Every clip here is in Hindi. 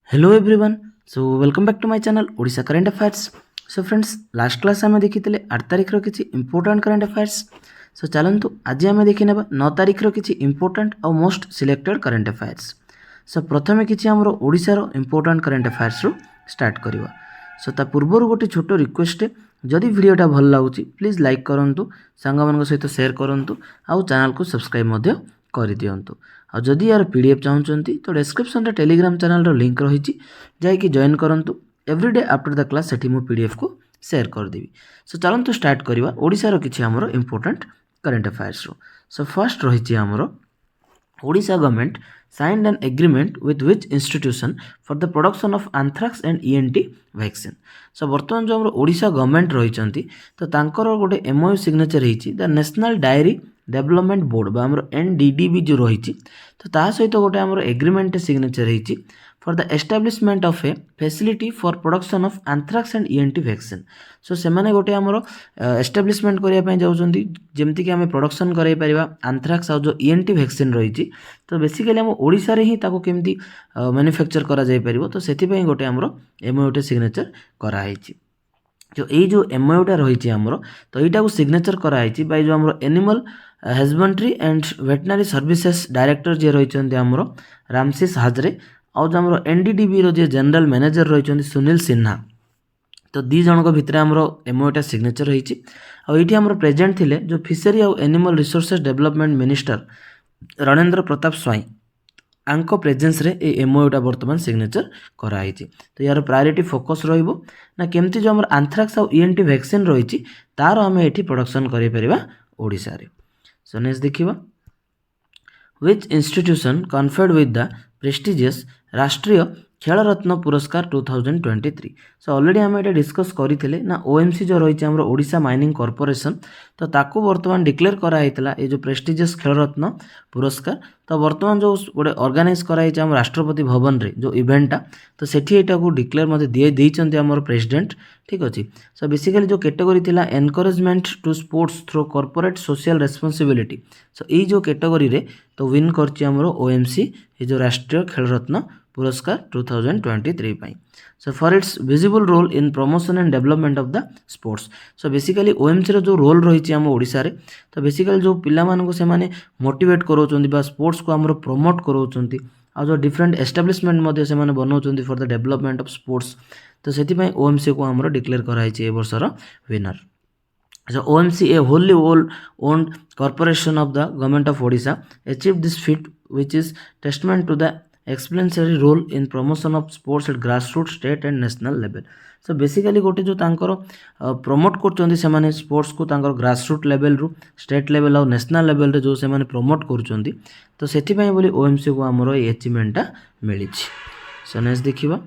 Hello everyone. So welcome back to my channel Odisha current affairs. So friends, last class आम देखी 8 तारिख किसी इंपोर्टाट करंट अफेयर्स। सो चलतु आज आम देखी 9 तारिख किसी इंपोर्टाट और मोस्ट सिलेक्टेड करंट अफेयर्स। सो प्रथम किसी आमर ओडिशार इंपोर्टाट करंट अफेयर्स रु स्टार्ट करवा। सो ता पूर्व गोटे छोट रिक्वेस्ट, जदि वीडियोटा भल लगुच प्लीज लाइक करूँ, सांग मान सहित सेयार करूँ, आउ चैनल को सब्सक्राइब कर दिंतु। और जदि यार पीडीएफ चाहते तो डिस्क्रिप्शन टेलीग्राम चैनल लिंक रही जाकि जॉइन करूँ। एवरीडे आफ्टर द क्लास से पीडीएफ को शेयर करदेवी। सो चलतु स्टार्ट करवा ओडिशार किछि हमरो important current affairs. So first रही हमरो Odisha government signed an agreement with which institution for the production of anthrax and ENT vaccine। सो बर्तमान जो हमरो ओडिशा गवर्नमेंट रही तो तांकर गोटे एमओयू सिग्नेचर होती the national diary development board बा हमरो एनडीडीबी जो रही तो ता सहित गोटे हमरो एग्रीमेंट सिग्नेचर होती for the establishment of a facility for production of anthrax and ENT vaccine. So से माने गोटे हमरो एस्टाब्लिशमेंट करिया पय जाउछंती जेमति कि हमें प्रोडक्शन कराई परिबा एंथ्राक्स और जो ENT वैक्सीन रही तो बेसिकली हम ओडिशा रे ही ताको केमती मैन्युफैक्चर करा जाय परिबो तो सेति पय गोटे हमरो एमओयू सिग्नेचर करा हैछि। जो यही जो एमओयूटा रही आमर तो यहाँ को सिग्नेचर कराई बाय जो आमर animal husbandry and veterinary services director जी रही आमर रामसिस हाजरे और जो आमर एनडीडीबी रो जे जनरल मैनेजर रही सुनील सिन्हा। तो दी जनक भितर आमर एमओयूटा सिग्नेचर होती आईटी आमर प्रेजेंट थिले जो फिशरी और animal resources development minister Ranendra Pratap Swain आंक प्रेजेंस रे ए एमओयूटा बर्तमान सिग्नेचर कराई। तो यार प्रायोरिटी फोकस रहिबो ना केमती जो हमर एंथ्राक्स और ENT वैक्सीन रही तार आम एठी प्रोडक्शन करि परिबा ओडिसा रे। सो नेक्स्ट देखिबा which institution conferred with the prestigious राष्ट्रीय खेल रत्न पुरस्कार 2023। सो ऑलरेडी आम ये डिस्कस करते ना OMC जो रही है ओडिशा माइनिंग कॉर्पोरेशन तो ताकू वर्तमान डिक्लेयर कराइला ये जो प्रेस्टिजियस खेल रत्न पुरस्कार। तो वर्तमान जो गोटे ऑर्गेनाइज कराई राष्ट्रपति भवन रे जो इवेंटा तो सेठी एटा को डिक्लेयर मते दिए देइचंती हमर प्रेसिडेंट। ठीक अछि। सो बेसिकली जो कैटेगरी थिला encouragement to sports through corporate social responsibility. So ई जो कैटेगरी रे तो विन करछि हमर OMC ये जो राष्ट्रीय खेल रत्न पुरस्कार 2023 पाई। So for its visible role in promotion and development of the sports. So basically OMC रो जो रोल रही आम ओडिशा रे तो बेसिकली जो पिला मानको से माने मोटिवेट करोचंती बा स्पोर्ट्स को हमरो प्रमोट करोचंती आ जो डिफरेंट एस्टाब्लिशमेंट मध्ये से माने बनाउचंती for the development of sports. तो सेति पय OMC को हमरो डिक्लेयर कराइछि ए वर्षर winner. So OMC, a wholly owned corporation of the government of Odisha, achieved this feat, which is testament to the exemplary role in promotion of sports at grassroots, state and national level। so basically गोटे जो तांकर प्रमोट करचंदी से माने स्पोर्ट्स को तांकर ग्रासरूट लेवल रु स्टेट लेवल और नेशनल लेवल रे जो से माने प्रमोट करचंदी तो सेति पय बोली OMC को हमरो ए अचीवमेंटा मिली। सो नेक्स्ट देखिबा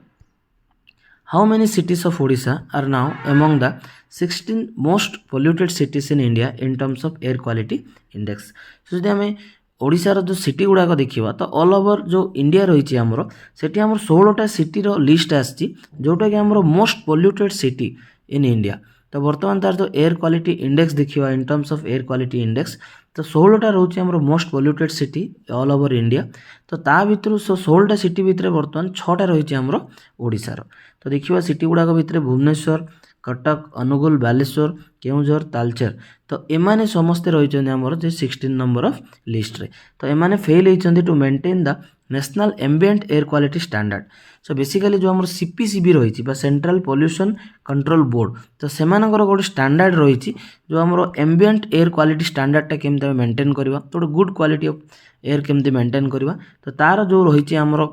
How many cities of Odisha are now among the 16 most polluted cities in India in terms of air quality index। so जदि हमें ओडिशार जो सिटी गुड़ाक देखा तो ऑल ओवर जो इंडिया रही आमर सेठी आमर 16टा सिटी रो लिस्ट आछि जोटा कि आमर most polluted city in India. तो बर्तमान तार जो एयर क्वालिटी इंडेक्स देखा in terms of air quality index तो 16टा रोचे आमर most polluted city all over India. तो ता भितर 16टा सिटी भितर बर्तमान 6टा रही आमर ओडिशार। तो देखिए सिटी गुड़ाक भितर भुवनेश्वर कटक अनुगुल बालेश्वर केउझर तालचेर तो एमाने समस्ते रही आमर जे 16 नंबर ऑफ लिस्ट रे। तो एमाने फेल होइचंदी to maintain the national ambient air quality standard. So basically जो आमर CPCB रही बा सेंट्रल पोल्यूशन कंट्रोल बोर्ड तो सेमानकर गोटे स्टैंडर्ड रही जो आमर एम्बिएंट एयर क्वालिटी स्टैंडर्डटा केमती मेंटेन करबा तो गुड क्वालिटी ऑफ एयर केमती मेंटेन करबा तो तार जो रही आमर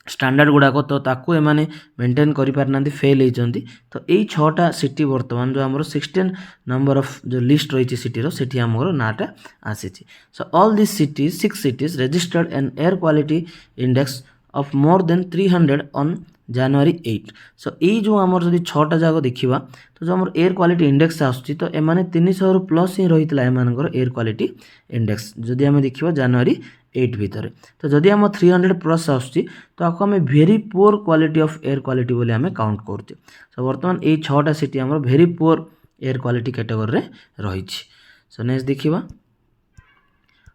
स्टैंडर्ड गुड़ाक तो ताकू एमाने मेंटेन करि पारना फेल होइचंती। तो यही 6टा सिटी वर्तमान जो आमर 16 नंबर ऑफ जो लिस्ट रही सिटी रो सेठी आमर नाटा आसीची। So all this cities 6 cities registered an air quality index of more than 300 on January 8। सो यही जो आमर जदि 6टा जाक देखिबा तो जो आमर एयर क्वालिटी इंडेक्स आसुची तो एमाने 300 प्लस ही रहितला एमानकर एयर क्वालिटी इंडेक्स जदि आमे देखिबा January 8 भितर। तो जदि आम 300 प्लस आसुची तो आपको आम very poor quality of air quality बोली आम काउंट करते। सो बर्तमान ये 6टा सिटी आमर very poor air quality category रे रही। सो नेक्स्ट देखिबा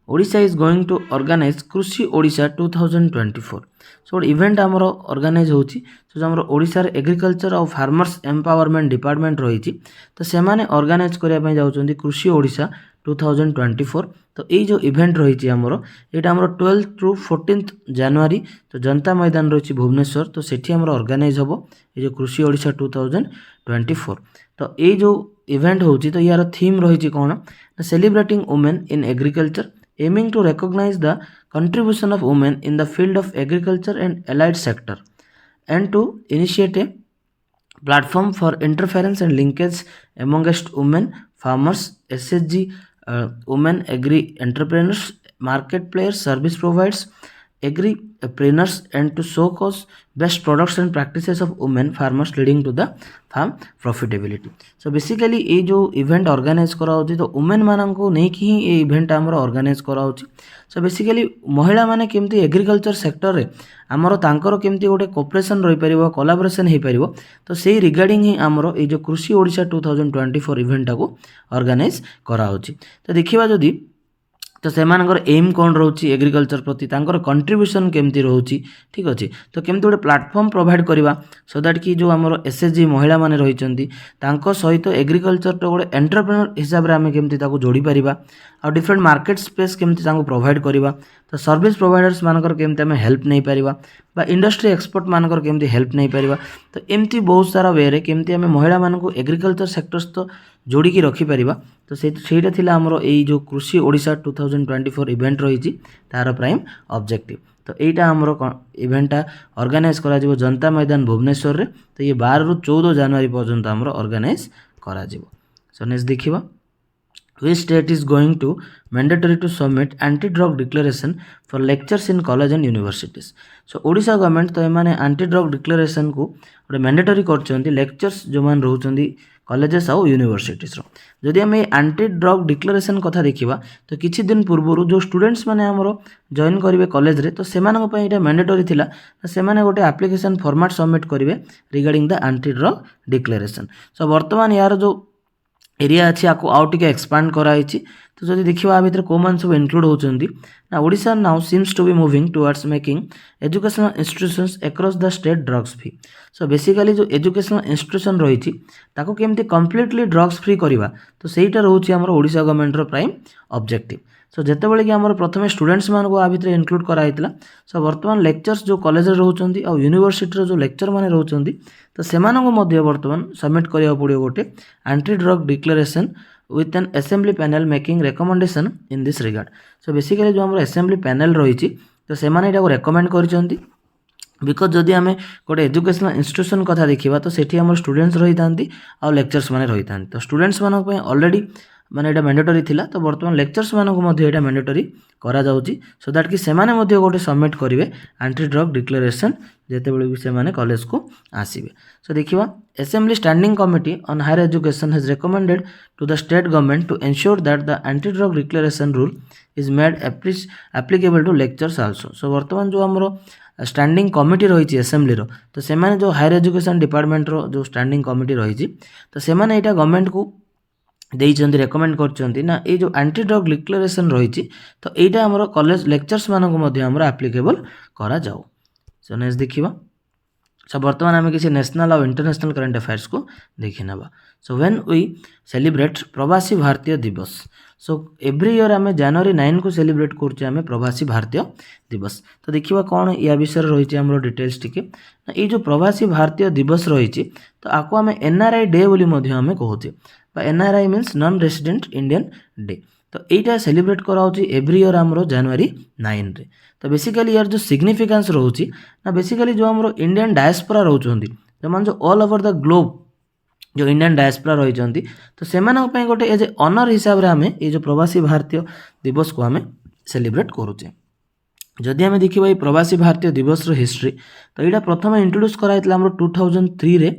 Odisha is going to organise Krishi Odisha 2024 सो गोटे इवेंट आमर ऑर्गेनाइज होची सो आमर ओडिशा रे एग्रीकल्चर और फार्मर्स एम्पावरमेंट डिपार्टमेंट रही तो सेमाने ऑर्गेनाइज करने जाउछन्ती कृषि ओडिशा 2024 तो ये जो इवेंट रही आमर यहाँ आमर 12 टू 14 जनवरी तो जनता मैदान रही भुवनेश्वर तो सेठी आमर ऑर्गेनाइज हम ये जो कृषि ओडिशा 2024 तो ये जो इवेंट होची तो यार थीम रही कौन celebrating women in agriculture aiming to recognize the contribution of women in the field of agriculture and allied sector and to initiate a platform for interference and linkage amongst women farmers, SHG, women agri entrepreneurs, market players, service providers, agripreneurs and to showcase best products and practices of women farmers leading to the farm profitability. So basically ये जो इवेंट ऑर्गेनाइज कराउछि तो वुमेन माननको नहीं कि ये इवेंट आमर ऑर्गेनाइज कराउछि सो बेसिकली महिला माने केमती एग्रीकल्चर सेक्टर रे आमर तांकर केमती गोटे कोऑपरेशन रही परिबो कोलैबोरेशन हे परिबो तो सेही रिगार्डिंग ही आमर ये जो कृषि ओडिशा 2024 इवेंट को ऑर्गेनाइज कराउछि तो देखिबा जदी तो सेमानकर एम कौन रोची एग्रीकल्चर प्रति तांकर कंट्रीब्यूशन केमती रोची ठीक अच्छे तो केमती गोटे प्लाटफर्म प्रोवाइड करवा सो दैट कि जो आमर एसएचजी महिला माने रहिचंती तांको सहित एग्रीकल्चर तो गोटे एंटरप्रेन्योर हिसाब रे आमे केमती ताको जोड़ी परिबा आ डिफरेंट मार्केट स्पेस केमती तांको प्रोवाइड करवा तो सर्विस प्रोवाइडर्स मानकर केमती आमे हेल्प नहीं परिबा बा इंडस्ट्री एक्सपर्ट मानकर केमती हेल्प नहीं परिबा तो एमती बहुत सारा वे रे केमती आमे महिला माननको एग्रीकल्चर सेक्टर्स तो जोड़िकी रखिपर तो ସେଇଟା ଥିଲା ଆମର ଏଇ जो कृषि ओडिशा 2024 इवेंट रही तार प्राइम ऑब्जेक्टिव तो यहीटा आमर इवेंटा ऑर्गेनाइज करा जिवो जनता मैदान भुवनेश्वर रे तो ये 12 ରୁ 14 जनवरी पर्यंत आमर ऑर्गेनाइज करा जिवो सो नेक्स्ट देखिबा which state is going to mandatory to submit anti drug declaration for lectures in college and universities so Odisha government तो एमाने एंटी ड्रग डिक्लेरेशन को गोटे मैंडेटरी करछन्ती लेक्चर्स जो मान रहउछन्ती कॉलेजेस आउ यूनिवर्सिटीज रो जदि हम एंटी ड्रग डिक्लेरेशन कथा देखिबा तो किछि दिन पूर्व जो स्टूडेंट्स माने हमरो जॉइन करिवे कॉलेज रे तो सेमानक पय एटा मैंडेटरी थिला सेमाने गोटे एप्लिकेशन फॉर्मेट सबमिट करिवे regarding the anti drug declaration so वर्तमान यार जो एरिया अच्छी आपको आउ टिके एक्सपांड कराई तो जब देखा भितर कौ मान सब इनक्लूड होती ना Odisha now seems to be moving towards making educational institutions across the state drugs free so basically जो एजुकेशनल इंस्टीट्यूशन रही केमती कम्प्लीटली ड्रग्स फ्री करवा तो सहीटा रोचे आम Odisha government prime objective so जितेबाला कि आम प्रथम स्टूडेंट्स मान को भितर इनक्लूड कराइला सो बर्तमान लेक्चर्स जो कॉलेज रोचे और यूनिवर्सिटी जो लेक्चर मैंने रोचे तो से बर्तमान सबमिट करा पड़ो गोटे anti drug declaration with an assembly panel making recommendation in this regard so basically जो आम असेंबली पैनल रही तो से रेकमेंड कर बिकज जदि आम गोटे एजुकेशनल इंस्टीट्यूशन कथा देखा तो सेठी आम स्टूडेंट्स रही था और लेक्चर्स मैंने रही था तो स्टूडेंट्स मानक ऑलरेडी माने एटा मैंडेटरी थिला तो बर्तमान लेक्चर्स मानक मध्य एटा मैंडेटरी करा जाउची सो दैट कि सेमाने मध्य गोटे सबमिट करिवे एंटी ड्रग डिक्लेरेशन जेते बेले भी सेमाने कॉलेज को आसीबे सो देखिबा assembly standing committee on higher education has recommended to the state government to ensure that the anti drug declaration rule is made applicable to lecturers also so बर्तमान जो हमरो स्टैंडिंग कमिटी रही असेंबली रो तो सेमाने जो हायर एजुकेशन डिपार्टमेंट रो जो स्टैंडिंग कमिटी रही तो सेमाने एटा गवर्नमेंट को देइचंती रेकमेंड करचंती ना ये जो एंटी ड्रग डिक्लेरेशन रही तो यहाँ आमर कॉलेज लेक्चर्स मानक मध्य आमर एप्लीकेबल करा जाओ सो नेक्स्ट देखिबा सो बर्तमान आम किसी नेशनल और इंटरनेशनल करंट अफेयर्स को देखि नबा सो व्हेन वी सेलिब्रेट प्रवासी भारतीय दिवस सो एव्री ईयर आम जनवरी 9 को सेलिब्रेट करछे आम प्रवासी भारतीय दिवस तो देखिबा कौन या विषय रही आमर डिटेल्स टिके ये जो प्रवासी भारतीय दिवस रही तो आपको आम एनआरआई डे बोली मध्य आम कहूचे NRI means non resident Indian day तो यहाँ सेलिब्रेट कराउची एव्री ईयर आमर जनवरी 9 रे तो बेसिकली यार जो सिग्निफिकेंस रोची ना बेसिकली जो आमर इंडियन डायस्पोरा रोचंती जो मान जो ऑल ओवर द ग्लोब जो इंडियन डायस्पोरा रही तो से गोटे एज ए ऑनर हिसाब से आम ये जो प्रवासी भारतीय दिवस को आम सेलिब्रेट करुचे जदि आम देखा ये प्रवासी भारतीय दिवस हिस्ट्री तो यहाँ प्रथम इंट्रोड्यूस कराइला आमर 2003 रे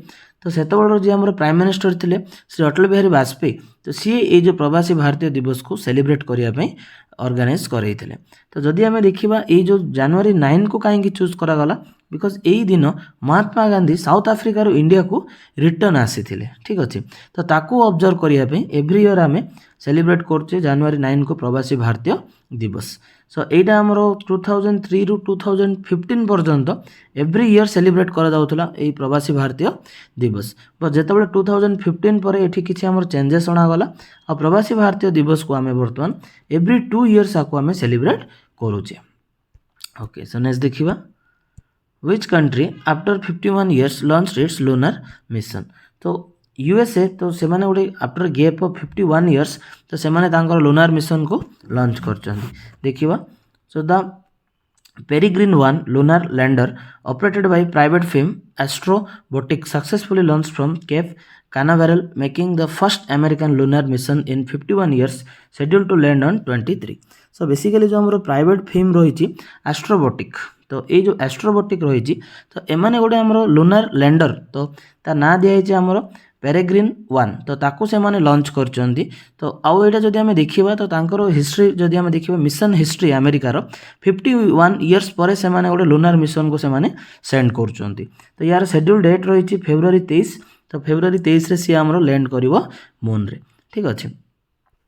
तो सेतबेलर जी आमर प्राइम मिनिस्टर थे श्री अटल बिहारी वाजपेयी तो सी ये जो प्रवासी भारतीय दिवस को सेलिब्रेट करने ऑर्गेनाइज करते तो जदि आम देखा ये जो जनवरी 9 को कहीं चूज करागला बिकज यही दिन Mahatma Gandhi south Africa India को रिटर्न आसी ठीक अच्छे। तो ताकू ऑब्जर्व करने एव्री ईयर आम सेलिब्रेट करछे जनवरी 9 को प्रवासी भारतीय दिवस। सो एटा आमर 2003 रु 2015 पर्यंत एव्री ईयर सेलिब्रेट करा जाउथला एई प्रवासी भारतीय दिवस। बट जेतेबेले 2015 पर एठी किछि आमर चेंजेस अणागला आ प्रवासी भारतीय दिवस को आमे वर्तमान एव्री 2 इयर्स आको आमे सेलिब्रेट करूचे। ओके, सो नेक्स्ट देखिबा which country after 51 years launched it's lunar mission. तो यूएसए तो से माने गोटे आफ्टर गैप ऑफ 51 इयर्स तो से माने तांकर लूनर मिशन को लॉन्च करछन्ती। देखिबा so the peregrine 1 lunar lander operated by private firm Astrobotic successfully launched from Cape Canaveral, making the first American lunar mission in 51 years, scheduled to land on 23. So basically जो हमरो प्राइवेट फिल्म रही एस्ट्रोबोटिक, तो ये जो एस्ट्रोबोटिक रही तो एमाने गोटे हमरो लूनर लैंडर तो ता ना दिया हमरो पेरेग्रीन 1 तो ताकू से माने लॉन्च करचंती। तो आउ एटा जदि हमें देखिबा तो तांकर हिस्ट्री जदि हमें देखिबा मिशन हिस्ट्री अमेरिका रो 51 इयर्स पर से माने गोटे लूनर मिशन को से माने सेंड करचंती। तो यार शेड्यूल डेट रही फेब्रुआरी 23, तो फेब्रुआरी 23 रे सी हमरो लैंड करिवो मून रे, ठीक अछि।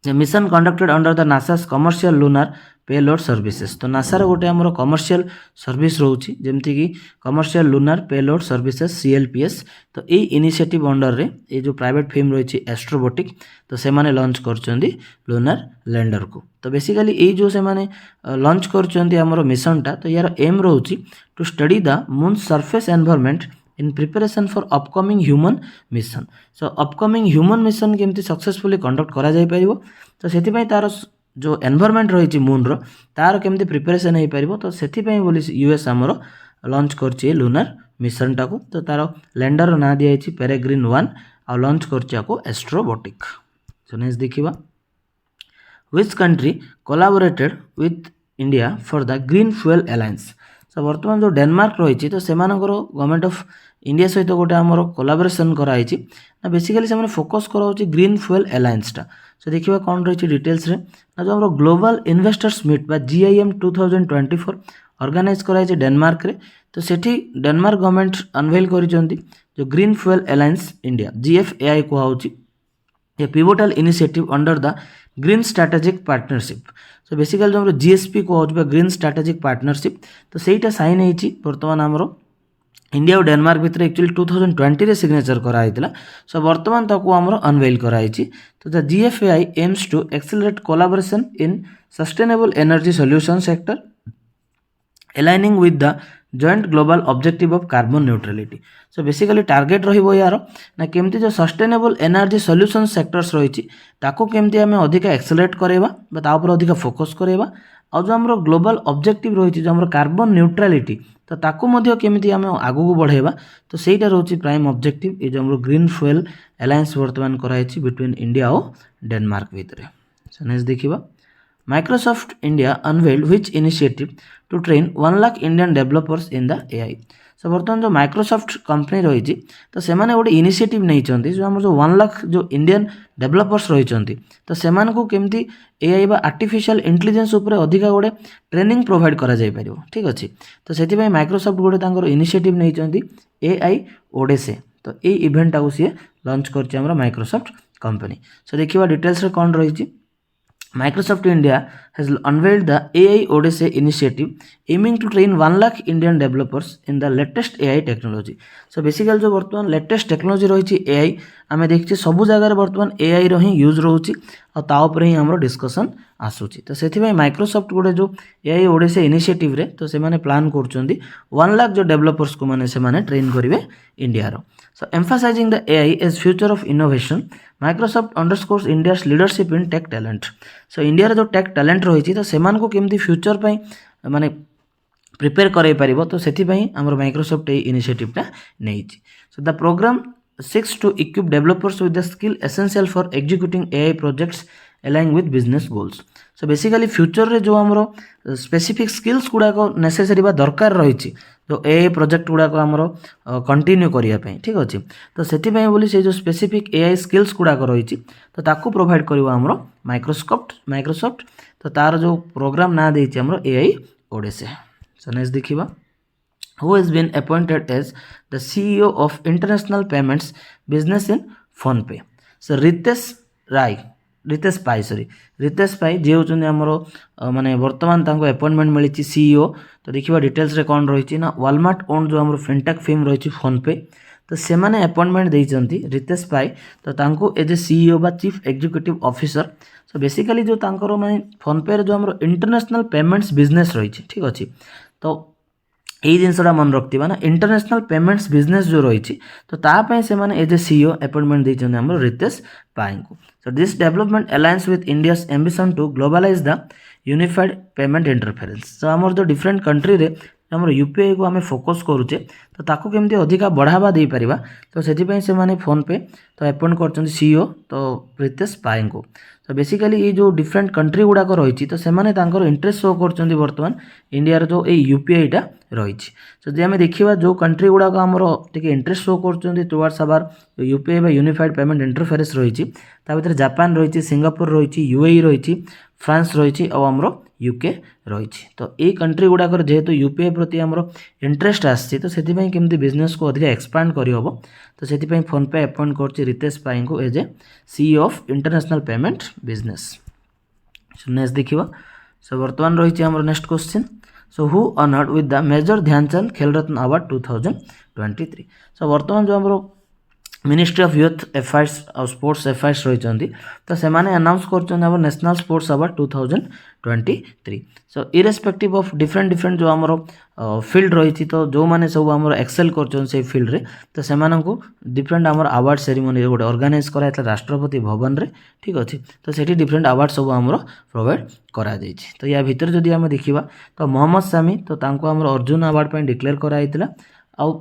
Mission conducted under the NASA's commercial lunar payload services. तो नासार गोटे आमर कमर्शियल सर्विस रोची जेमती कि commercial lunar payload services CLPS। तो ये इनिशिएटिव अंडर रे ये जो प्राइवेट फिल्म रही एस्ट्रोबोटिक तो से माने लॉन्च करचंदी लूनर लैंडर को। तो बेसिकली ये जो से माने लॉन्च करचंदी हमरो मिशन टा तो यार एम रोची to study the moon surface environment in preparation for upcoming human mission. So upcoming human mission केमती सक्सेसफुली कंडक्ट करा जाय परिबो तो सेति पई तार जो एनवायरनमेंट रही मून रो तार केमती प्रिपरेशन हो पारिबो तो सेति पई बोली यूएस हमरो लॉन्च करछि लूनर मिशन टाको। तो तार लैंडर ना दिया है पेरेग्रीन 1 आ लॉन्च करछि आको एस्ट्रोबोटिक। सो नेक्स्ट देखिबा which country collaborated with India for the green fuel alliance. So वर्तमान जो डेनमार्क रही तो सेमानकर गवर्नमेंट ऑफ इंडिया सहित गोटे आमर कोलैबोरेशन कराई ना बेसिकली से फोकस कराउछि ग्रीन फ्यूएल अलायंस टा। सो देखिबा कौन रही डिटेल्स रे ना जो हमरो ग्लोबल इन्वेस्टर्स मीट बा GIM 2024 ऑर्गेनाइज कराई डेनमार्क रे। तो सेठी डेनमार्क गवर्नमेंट अनवेल करिसंती जो green fuel alliance India GFAI को होछि ए pivotal initiative under the green strategic partnership. So basically जो GSP को होछि ग्रीन स्ट्रेटेजिक पार्टनरशिप तो सेटा साइन होछि वर्तमान हमरो इंडिया और डेनमार्क भितर एक्चुअली 2020 रे सिग्नेचर कराइतिला। सो वर्तमान ताको हमरो अनवेल कराइछि। तो the GFAI aims to accelerate collaboration in sustainable energy solution sector aligning with the joint global objective of carbon neutrality। So basically target रहिबो यार ना केमती जो सस्टेनेबल एनर्जी सॉल्यूशन सेक्टर्स रही ताको केमती हमें अधिक एक्सेलरेट करेबा बा ता ऊपर अधिक फोकस करेबा और जो हमरो ग्लोबल ऑब्जेक्टिव रही जो हमरो कार्बन न्यूट्रलिटी तो ताको मध्य केमती हमें आगु को बढ़ेबा तो सेटा रहउछि प्राइम ऑब्जेक्टिव ये जो हमरो ग्रीन फ्यूएल अलायंस वर्तमान कराइछि बिटवीन इंडिया और डेनमार्क भितर। सो नेक्स्ट देखिबा Microsoft India unveiled which initiative to train 1 lakh Indian developers in the AI। सो बर्तमान जो माइक्रोसॉफ्ट कंपनी रही तो से माने गोटे इनिशिएटिव नहीं चंती जो हमर जो 1 लाख जो इंडियन डेवलपर्स रही चंती तो से माने को केमती AI बा आर्टिफिशियल इंटेलिजेंस ऊपर अधिक गोटे ट्रेनिंग प्रोवाइड करा जाय परिबो, ठीक अछि। तो सेति भाई माइक्रोसॉफ्ट गोटे तांकर इनिशिएटिव नहीं चंती AI ओडेसे तो ए इवेंट आउ सी लॉन्च करछि हमरा माइक्रोसॉफ्ट कंपनी। सो देखिबा डिटेल्स रे कोन रही Microsoft India has unveiled the AI Odyssey initiative aiming to train 1 lakh Indian developers in the latest AI technology। So basically जो वर्तमान लेटेस्ट टेक्नोलॉजी रही AI आमे देखछि सब जगह वर्तमान AI रो ही यूज रहउछि और ता ऊपर ही हमरो डिस्कशन आसुछि। तो सेथि भाई माइक्रोसॉफ्ट गोटे जो AI ओडिसी इनिशिएटिव रे तो से माने प्लान करचंदी 1 लाख जो डेवलपर्स को माने से माने ट्रेन करिवे इंडिया रो। So emphasising the AI as future of innovation Microsoft underscores India's leadership in tech talent. So India रे जो टेक टैलेंट रही तो सेमान को केमती फ्यूचर पई माने प्रिपेयर कराई पारिबो तो सेथि पई हमर माइक्रोसॉफ्ट ए इनिशिएटिव टा नेइछि। So the program seeks to equip developers with the skill essential for executing AI projects aligned with business goals। So basically future रे जो हमरो स्पेसिफिक स्किल्स गुडा को नेसेसरी बा दरकार रही जो AI प्रोजेक्ट गुडा को हमरो कंटिन्यू करिया पई, ठीक अछि। तो सेति पई बोली से जो स्पेसिफिक AI स्किल्स गुडा को रही तो ताकू प्रोवाइड करबो हमरो माइक्रोसॉफ्ट तो तार जो प्रोग्राम ना देछि हमरो AI ओडेसे। सो नेक्स्ट देखिबा who has been appointed as the CEO of International Payments Business in PhonePe. So Ritesh Pai ji होचंदी आमर माने वर्तमान तांको अपॉइंटमेंट मिली सीईओ। तो देखिबा डिटेल्स रे कौन रही ना वालमार्ट ओन जो आमर फिनटेक फिल्म रही फोनपे तो से माने अपॉइंटमेंट देइचंती रितेश पाई तो तांको एज ए सीईओ बा चीफ एग्जीक्यूटिव ऑफिसर। सो बेसिकली जो तांकर माने फोनपे रे जो आमर इंटरनेशनल पेमेंट्स बिजनेस रही ठीक अच्छे तो यही जिनसा मन रखा ना इंटरनेशनल पेमेंट्स बिजनेस जो रही तो तापाई से माने एज ए सीईओ अपॉइंटमेंट देइचंदी हमर रितेश पाई को। So this development aligns with India's ambition to globalise the unified payment interference. तो आमर जो डिफरेंट कंट्री रे आमर यूपीआई को आम फोकस करुचे तो ताकू केमती अधिका बढ़ावा दे पारिबा तो सेथिपई से माने फोन पे तो अपॉइंट करछन सीईओ तो रितेश पाई को। तो बेसिकली ये जो डिफरेंट कंट्री गुड़ाक रही तो से इंटरेस्ट शो कर बर्तमान इंडिया जो ये यूपीआईटा रही। तो जब आम देखा जो कंट्री गुड़ाक आमर टे इंटरेस्ट शो कर towards our UPI unified payment interference रही भर जापान रही सिंगापुर रही यूएई रही फ्रांस रही और आमर यूके रही। तो ये कंट्री गुड़ाक जेहेतु यूपीआई प्रति आमर इंटरेस्ट आसी तो से केमती बिजनेस को अधिक एक्सपांड करहब तो से फोनपे अपॉइंट कर रितेश पाई को as a CEO of international payment business. So next देखिबा। सो वर्तमान रही आमर next question. So who honoured with the major Dhyanchand Khel Ratna award 2023। So वर्तमान जो आमर मिनिस्ट्री ऑफ यूथ अफेयर्स और स्पोर्ट्स अफेयर्स रही तो से अनाउंस कर national sports award 2023। So irrespective of different जो आमर फील्ड रही तो जो मैंने सब आमर एक्सेल कर फील्ड रे तो से डिफरेंट आमर अवार्ड सेरेमनी गोटे ऑर्गेनाइज कराइला राष्ट्रपति भवन रे ठीक अच्छे तो सेठी डिफरेंट अवार्ड सब आमर प्रोवाइड करा जायछि। तो या भितर जदि आम देखा तो मोहम्मद सामी तो तांको आमर अर्जुन अवार्ड पर डिक्लेयर कराइला आउ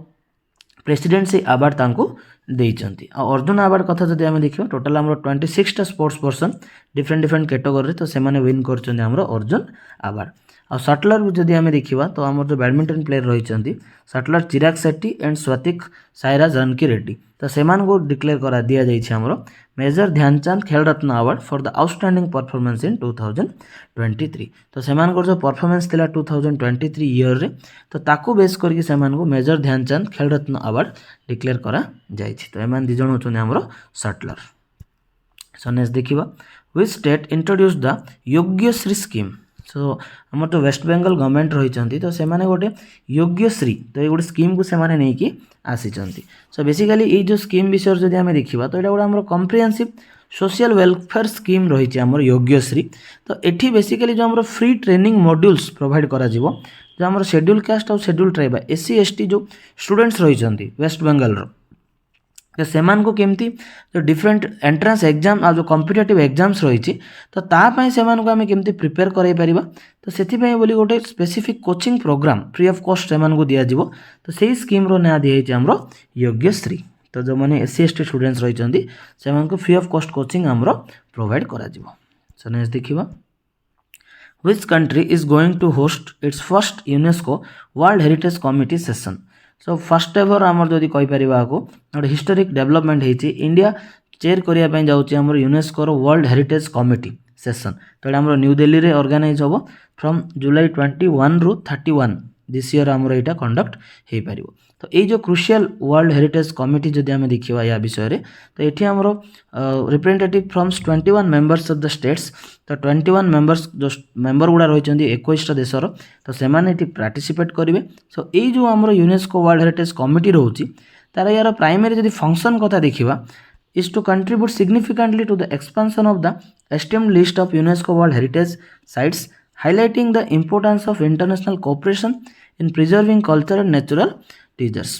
प्रेसिडेंसी अवार्ड तांको देइचंती। अर्जुन अवार्ड कथा जदि आम देखा टोटाल आमर 26टा स्पोर्ट्स पर्सन डिफरेंट कैटेगरी तो से विन करछन्ती आमर अर्जुन अवार्ड। आ शटलर जदि आम देखा तो आमर जो बैडमिंटन प्लेयर रही shuttler Chirag Shetty and Satwik Sairaj Rankireddy तो से डिक्लेयर करा दिया जाइए आमर Major Dhyanchand Khel Ratna award for the outstanding performance in 2023। तो से जो परफॉर्मेंस थिला 2023 ईयर रे तो ताकू बेस करके से major Dhyanchand Khel Ratna award declare करा जाइए। तो एमान दी जण होचन आमर शटलर। सो नेक्स्ट देखिबा which state introduce the Yogyashree scheme. So आम तो वेस्ट बेंगल गवर्नमेंट रही तो से गोटे योग्यश्री तो ये गोटे स्कीम को से नहीं आसी। सो बेसिकली ये जो स्कीम विषय जब आम देखा तो यहाँ गोटे कम्प्रिहेंसिव सोशल वेलफेयर स्कीम रही आमर योग्यश्री। तो ये बेसिकली जो आमर फ्री ट्रेनिंग मॉड्यूल्स प्रोवाइड करा जो आमर शेड्यूल कास्ट और शेड्यूल ट्राइब एससी एसटी जो स्टूडेंट्स रही वेस्ट बेंगल तो से केमती जो डिफरेंट एंट्रांस एग्जाम आ जो कॉम्पिटिटिव एग्जाम्स रही तो तापाई से आम केमती प्रिपेयर कराई परिबा तो से बोली गोटे specific coaching programme free of cost से दिज्व तो सही स्कीम रो ना दिखाई आमर योग्यश्री। तो जो मैंने एससी एसटी स्टूडेंट्स रही से फ्री ऑफ कॉस्ट कोचिंग आमर प्रोवाइड करा जिवो। सो नेक्स्ट देखिबा which country is going to host its first UNESCO world heritage committee session. So first ever आमर जदि कहीपर गोटे हिस्टोरिक डेवलपमेंट होती इंडिया चेयर करने जाऊँगी आमर UNESCO world heritage committee session तो आमर न्यू दिल्ली रे ऑर्गेनाइज हम फ्रॉम जुलाई 21 रु 31 दिस ईयर आमर यहाँ कंडक्ट हो पार। तो ये जो क्रुशियल वर्ल्ड हेरिटेज कमिटी जदि आम देखा या विषय तो ये आमर representative from 21 members of the states तो 21 मेंबर्स जो मेंबर गुड़ा रही 21टा देशर तो से पार्टिसिपेट करेंगे। सो ये जो आमर यूनेस्को वर्ल्ड हेरिटेज कमिटी रोचे तार यार प्राइमरी जदि फंक्शन कथा देखा is to contribute significantly to the expansion of the esteemed list of UNESCO World Heritage Sites, highlighting the importance of international cooperation in preserving cultural and natural treasures।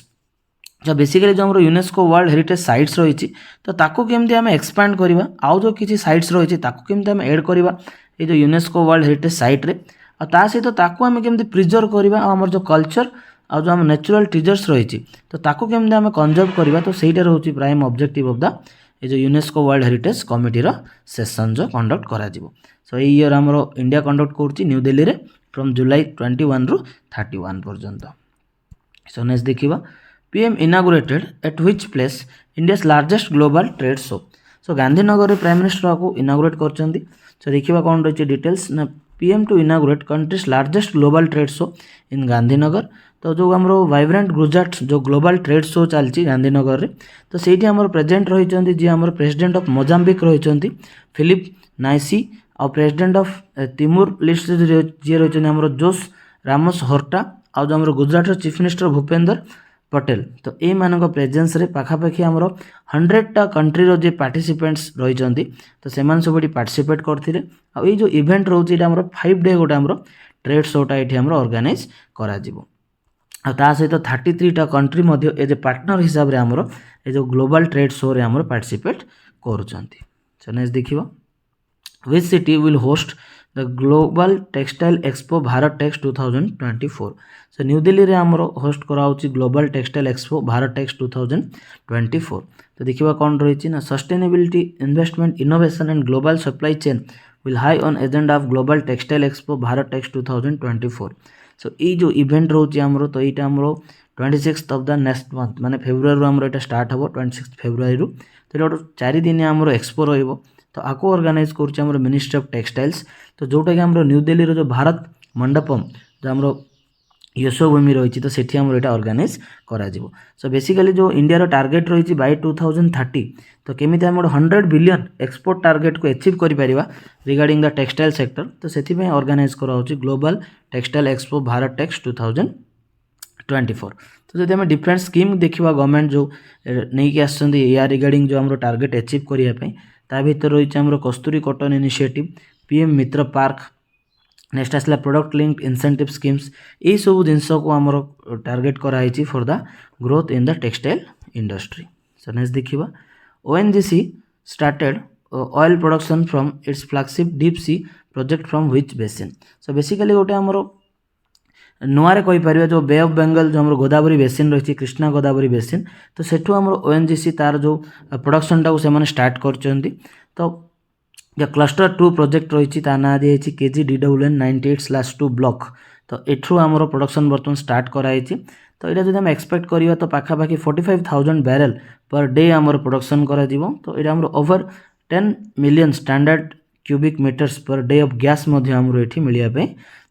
जो बेसिकली जो आमर यूनेस्को वर्ल्ड हेरिटेज साइट्स रही तो ताकू केमती आम एक्सपांड करवा आउ जो किसी साइट्स रही ताकू केमती आम ऐड करवा ये जो यूनेस्को वर्ल्ड हेरिटेज साइट रे और ता सहित ताकू आम केमती प्रिजर्व करवा आमर जो कल्चर आ जो आम नेचुरल ट्रिजर्स रही तो ताकू केमती आम कंजर्व करवा तो सहीटा रोचे प्राइम ऑब्जेक्टिव ऑफ द ये जो UNESCO world heritage committee session जो कंडक्ट करा जिवो। सो ये ईयर आमर इंडिया कंडक्ट करुच्ची न्यू दिल्ली रे फ्रॉम जुलाई 21 रु 31 पर्यंत। सो नेक्स्ट देखिबा PM inaugurated at which place India's largest global trade show. So Gandhinagar prime minister को इनागुरेट करछंती। सो देखिबा कौन रही डिटेल्स ना PM to inaugurate country's largest global trade show in Gandhinagar तो जो आमर वाइब्रेंट गुजरात जो ग्लोबल ट्रेड शो चलती गांधीनगर में तो सही आमर प्रेजेंट रही जी आमर प्रेसिडेंट ऑफ मोजाम्बिक रही फिलिप नाइसी आ प्रेसिडेंट ऑफ तिमूर लिस्ट जी रही आमर जोस रामोस होर्टा आ जो आमर गुजरात चीफ मिनिस्टर भूपेंद्र पटेल तो ये मान प्रेजेन्स रे पाखापाखि आमर 100टा कंट्रीर जो पार्टिसिपेंट्स रही तो से सब ये पार्टिसिपेट करते आ जो इवेंट रोचे ये 5 डे गोटे आमर ट्रेड शोटा ये आमर ऑर्गेनाइज करा आ सहित 33टा कंट्री एज ए पार्टनर हिसाब से आमर ये जो ग्लोबल ट्रेड शो रे आमर पार्टिसिपेट करुँच नेक्स्ट देखिए which city will host the global textile expo Bharat takes 2024 so new Delhi रे आमर होस्ट कराउची global textile expo Bharat takes 2024 तो देखिबा कौन रही ना sustainability investment innovation and global supply chain will high on agenda of global textile expo Bharat takes 2024 so ये जो इवेंट रोचे आमर तो यहाँ आमर 26 ऑफ द नेक्स्ट मंथ माने फेब्रुआरी आमर यहाँ स्टार्ट हम 26 फेब्रुआरी तो ये 4 दिन आमर एक्सपो रहिबो तो आपको ऑर्गेनाइज कर मिनिस्ट्री ऑफ टेक्सटाइल्स तो जोटा कि आमर न्यू दिल्ली जो भारत मंडपम जो आमर यशोभूमि रही तो सेठी आमर यहाँ ऑर्गेनाइज करा जिवो सो बेसिकली जो इंडिया टार्गेट रही बाय 2030 तो केमिति आम 100 बिलियन एक्सपोर्ट टार्गेट को अचीव कर पारिबा रिगार्डिंग द टेक्सटाइल सेक्टर तो सेथि पे ऑर्गेनाइज करा होची global textile expo Bharat takes 2024 तो जब आम डिफरेंट स्कीम देखा गवर्नमेंट जो नहीं कि आसछन्ती या रिगार्डिंग जो आम टार्गेट अचीव करने ता भीतर रही आमर Kasturi cotton initiative PM Mitra park next आसला प्रोडक्ट लिंक्ड इंसेंटिव स्कीम्स यही सब जिनस को आमर टार्गेट कराई for the growth in the textile industry so next देखिबा ONGC started oil production from its flagship deep sea project from which basin so basically गोटे आमर नुआरे कहीपर जो बे ऑफ बेंगल जो आम गोदावरी बेसिन रही कृष्णा गोदावरी बेसिन तो सेठू आम ओएनजीसी तार जो प्रोडक्शन टाक से स्टार्ट कर तो जो क्लस्टर 2 प्रोजेक्ट रही ना दिखाई KGDWN 98/2 ब्लॉक तो एठू आमर प्रोडक्शन बर्तमान स्टार्ट कराई तो यहाँ जो एक्सपेक्ट करवा तो पाखापाखि 45,000 बैरेल पर डे आमर प्रोडक्शन करा तो यहाँ आमर over 10 million standard cubic metres per day of gas आमर ये मिलवाई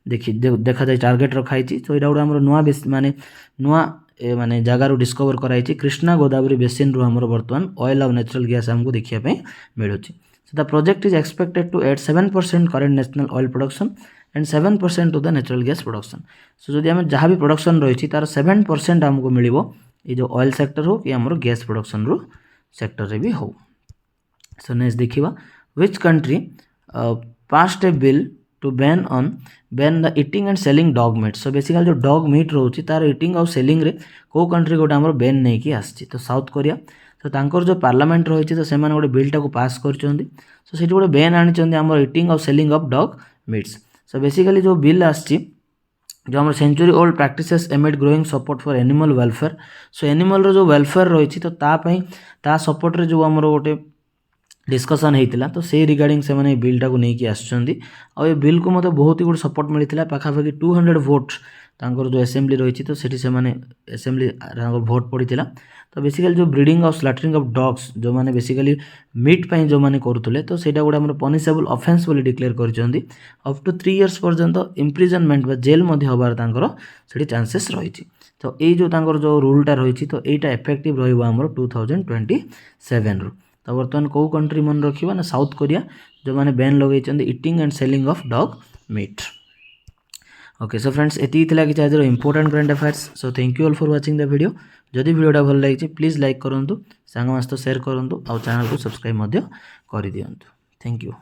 देखा जाए टार्गेट रखाई तो यहाँ गोटे आमर नुआ माने नुआ माने जगार डिस्कवर कराई कृष्णा गोदावरी बेसिन रू आमर बर्तमान ऑयल और नेचुरल गैस आमको देखापी मिलूँ so the project is expected to add 7% current national oil production and 7% to the natural gas production so जदि आम जहाँ भी प्रोडक्शन रही तार 7% आमको मिल ये जो ऑयल सेक्टर हो कि आमर गैस प्रोडक्शन रू सेक्टर रे भी हो सो नेक्स्ट देखिबा which country passed a bill to ban the eating and selling dog meat so basically जो डॉग मीट रोची तार इटिंग और सेलिंग रे को कंट्री गोटे आमर बैन नहीं कि आसी तो साउथ कोरिया तो तांकर जो पार्लियामेंट रही तो से गोटे बिलटा को पास कर सो से गोटे बैन आनी आमर इटिंग और selling of dog meats so basically जो बिल आसी जो आम century old practices amid growing support for animal welfare so animal जो वेलफेयर रही तो ता सपोर्ट रे जो आमर गोटे डिस्कसन होता तो से रिगार्डिंग से मैंने बिलटा को लेकिन आए बिल को मतलब बहुत ही गोटे सपोर्ट मिलता पाखापाखि 200 भोट तांकर जो असेंबली रही तो सेठी से माने असेंबली भोट पड़ा तो बेसिकली जो ब्रीडिंग और स्लैटरिंग ऑफ डॉग्स जो मैंने बेसिकली मीट पाई जो मैंने करुले तो सेटा गोटे आम पनिशेबल ऑफेंस बोली डिक्लेयर कर अप टू 3 इयर्स पर्यंत इम्प्रिजनमेंट बा जेल हबार से चांसेस रही तो ये जो जो रूलटा रही तो यहाँ इफेक्टिव रही 2027 रु तो बर्तमान कौ कंट्री मन रखा ना साउथ कोरिया जो मैंने बैन लगे eating and selling of dog meat okay so friends एति थिला कि आज important current affairs so thank you all for watching the video जदि वीडियोटा भल लगी प्लीज लाइक करूँ सांग सहित शेयर करूँ और चैनल को सब्सक्राइब कर दियंतु थैंक यू।